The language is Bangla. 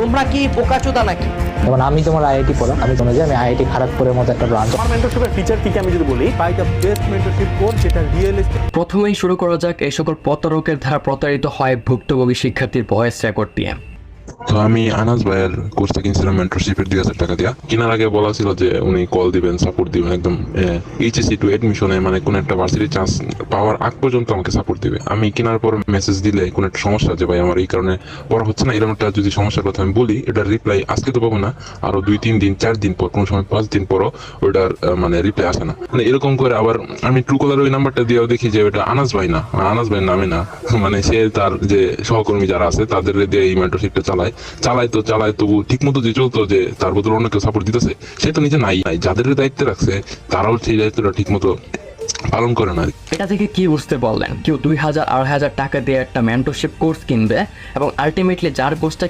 তোমরা কি বোকাচোদা নাকি? যেমন আমি তোমার আইআইটি পড়াম, আমি তোমার যে আমি আইআইটি খড়গপুরের মতো একটা ব্রাঞ্চ। আমার মেন্টরশিপের ফিচার কি আমি যদি বলি, by the best mentorship course যেটা রিয়েলিস্টিক। প্রথমেই শুরু করা যাক এই সকল প্রতারকের দ্বারা প্রতারিত হয় ভুক্তভোগী শিক্ষার্থীর ভয়েস রেকর্ড দিয়ে। তো আমি আনাস ভাইয়ের কোর্সটা কিনছিলাম মেন্টরশিপের 2,000 টাকা দিয়া। কেনার আগে বলা ছিল যে উনি কল দিবেন, সাপোর্ট দিবেন, একদম এইচএসসি টু এডমিশনে মানে কোন একটা ভার্সিটি চান্স পাওয়ার আগ পর্যন্ত আমাকে সাপোর্ট দিবে। আমি কেনার পর মেসেজ দিলে কোন একটা সমস্যা যে ভাই আমার এই কারণে পড়া হচ্ছে না, এরকম একটা যদি সমস্যার কথা আমি বলি, এটার রিপ্লাই আজকে তো পাবো না, আরো 2-3 দিন 4 দিন পর, কোন সময় 5 দিন পরও ওটার মানে রিপ্লাই আসে না। মানে এরকম করে আবার আমি ট্রু কলার ওই নাম্বারটা দিয়েও দেখি যে ওটা আনাস ভাই না, আনাস ভাইয়ের নামে না, মানে সে তার যে সহকর্মী যারা আছে তাদের দিয়ে এই মেন্টরশিপটা চালায় তবু ঠিক মতো যে চলতো, যে তার বদলে অন্য কেউ সাপোর্ট দিতেছে, সে তো নিজে নাই। যাদের দায়িত্বে রাখছে তারাও সেই দায়িত্বটা ঠিক মতো পালন করে না। এটা থেকে কি বুঝতে পারলেন? কেউ 2,000-2,500 টাকা দিয়ে একটা মেন্টরশিপ কোর্স কিনবে এবং আলটিমেটলি যার কোর্সটা